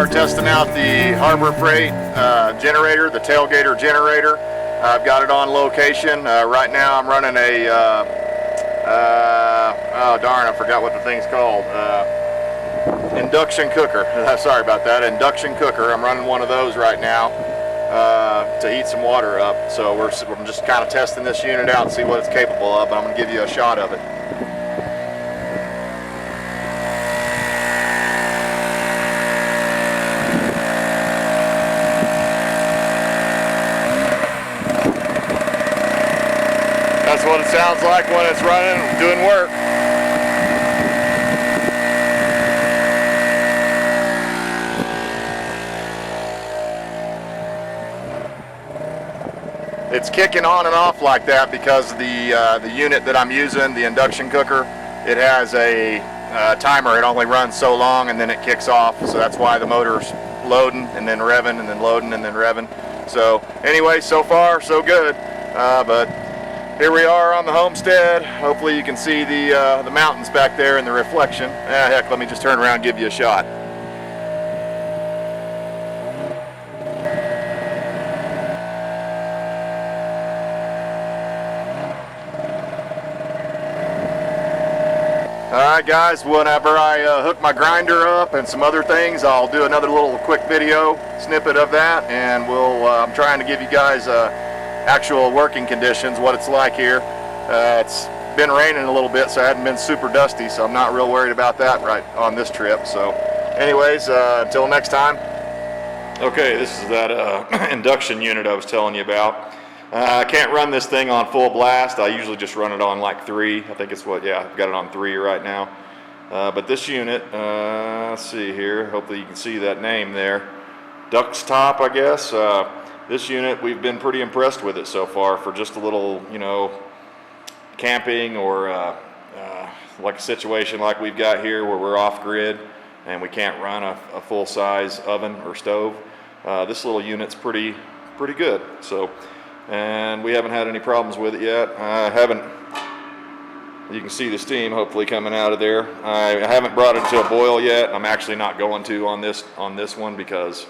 are testing out the Harbor Freight generator, the Tailgator Generator. I've got it on location. Right now I'm running a, oh darn, I forgot what the thing's called. Induction cooker. Sorry about that. Induction cooker. I'm running one of those right now to heat some water up. So we're just kind of testing this unit out and see what it's capable of, and I'm going to give you a shot of it. That's what it sounds like when it's running, doing work. It's kicking on and off like that because the unit that I'm using, the induction cooker, it has a timer. It only runs so long and then it kicks off. So that's why the motor's loading and then revving and then loading and then revving. So anyway, so far so good. But here we are on the homestead. Hopefully you can see the mountains back there in the reflection. Heck, let me just turn around and give you a shot. Alright guys, whenever I hook my grinder up and some other things, I'll do another little quick video snippet of that, and I'm trying to give you guys actual working conditions, what it's like here. It's been raining a little bit, so it hadn't been super dusty, so I'm not real worried about that right on this trip. So anyways, until next time. Okay, this is that induction unit I was telling you about. I can't run this thing on full blast. I usually just run it on like 3. I think it's I've got it on 3 right now. But this unit, let's see here, hopefully you can see that name there. Duck's Top, I guess. This unit, we've been pretty impressed with it so far for just a little, camping or like a situation like we've got here where we're off grid and we can't run a full-size oven or stove. This little unit's pretty good. So. And we haven't had any problems with it yet. You can see the steam hopefully coming out of there. I haven't brought it to a boil yet. I'm actually not going to on this one because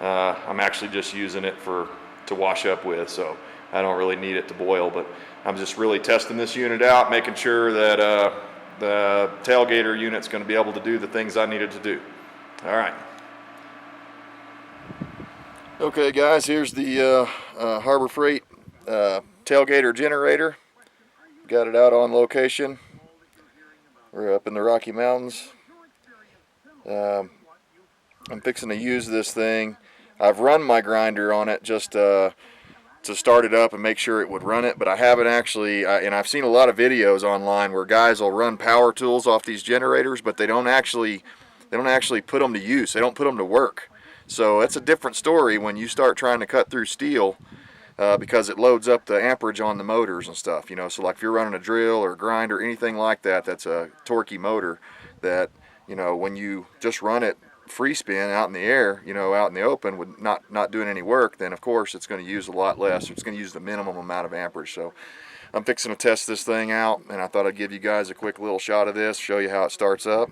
I'm actually just using it to wash up with, so I don't really need it to boil. But I'm just really testing this unit out, making sure that the tailgater unit's going to be able to do the things I need it to do. All right. Okay guys, here's the Harbor Freight Tailgator Generator. Got it out on location. We're up in the Rocky Mountains. I'm fixing to use this thing. I've run my grinder on it just to start it up and make sure it would run it, but I haven't actually, and I've seen a lot of videos online where guys will run power tools off these generators, but they don't actually put them to use. They don't put them to work. So it's a different story when you start trying to cut through steel because it loads up the amperage on the motors and stuff, So like if you're running a drill or a grinder, anything like that, that's a torquey motor that, when you just run it free spin out in the air, out in the open with not doing any work, then of course it's going to use a lot less. It's going to use the minimum amount of amperage. So I'm fixing to test this thing out, and I thought I'd give you guys a quick little shot of this, show you how it starts up.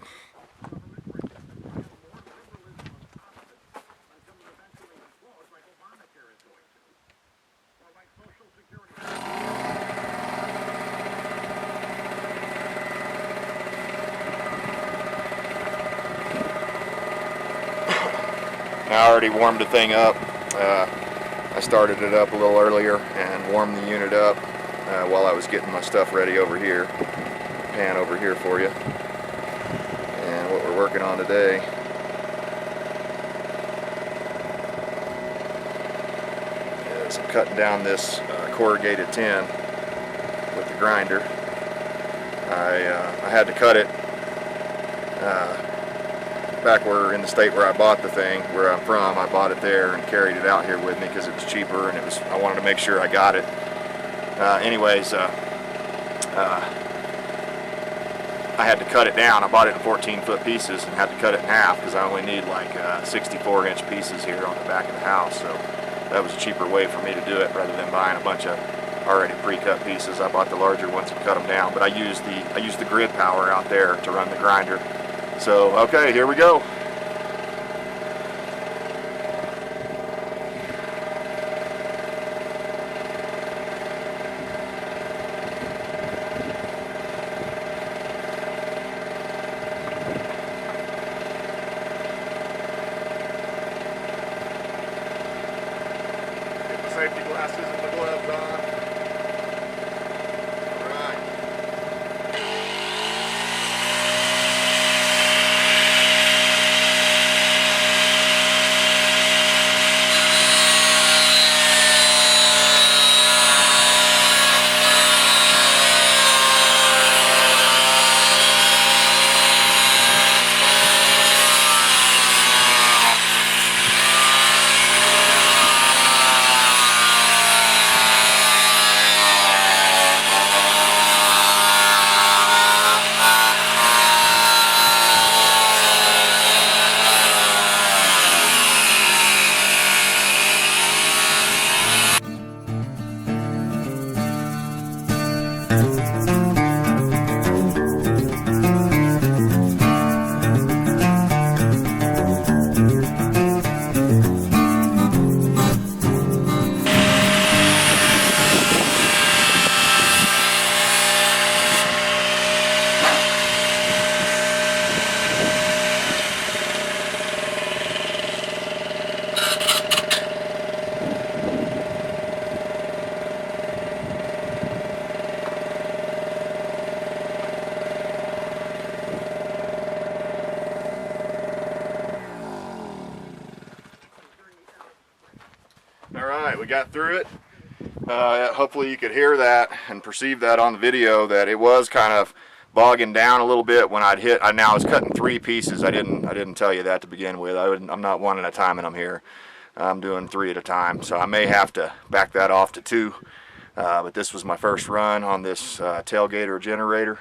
I already warmed the thing up. I started it up a little earlier and warmed the unit up while I was getting my stuff ready over here. Pan over here for you. And what we're working on today is I'm cutting down this corrugated tin with the grinder. I had to cut it back in the state where I bought the thing, where I'm from. I bought it there and carried it out here with me because it was cheaper, and I wanted to make sure I got it. Anyways, I had to cut it down. I bought it in 14-foot pieces and had to cut it in half because I only need like 64-inch pieces here on the back of the house. So that was a cheaper way for me to do it rather than buying a bunch of already pre-cut pieces. I bought the larger ones and cut them down, but I used the grid power out there to run the grinder. So okay, here we go. Alright, we got through it. Hopefully you could hear that and perceive that on the video, that it was kind of bogging down a little bit when I'd hit. Now I was cutting 3 pieces. I didn't tell you that to begin with. I'm not one at a time and I'm here. I'm doing 3 at a time, so I may have to back that off to 2. But this was my first run on this Tailgator Generator.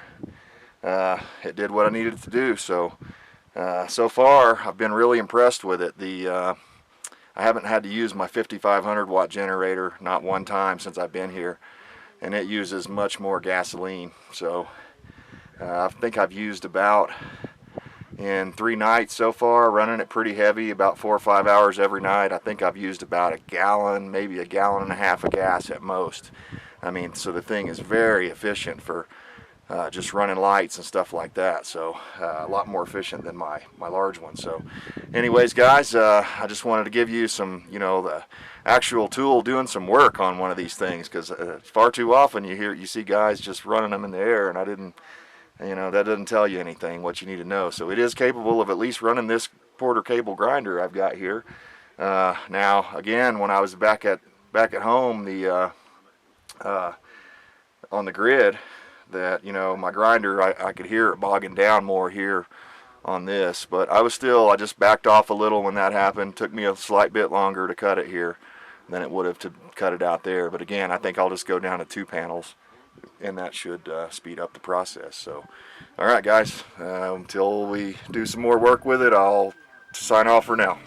It did what I needed it to do. So so far I've been really impressed with it. I haven't had to use my 5,500 watt generator not one time since I've been here, and it uses much more gasoline. So I think I've used about, in 3 nights so far, running it pretty heavy, about 4 or 5 hours every night, I think I've used about 1 gallon, maybe 1.5 gallons of gas at most. I mean, so the thing is very efficient for just running lights and stuff like that. So a lot more efficient than my large one. So anyways, guys, I just wanted to give you some, the actual tool doing some work on one of these things, because far too often you see guys just running them in the air, and I didn't, that doesn't tell you anything what you need to know. So it is capable of at least running this quarter cable grinder I've got here. Now again, when I was back at home, on the grid, that my grinder, I could hear it bogging down more here on this, but I just backed off a little when that happened. Took me a slight bit longer to cut it here than it would have to cut it out there, but again, I think I'll just go down to 2 panels, and that should speed up the process. So alright guys, until we do some more work with it, I'll sign off for now.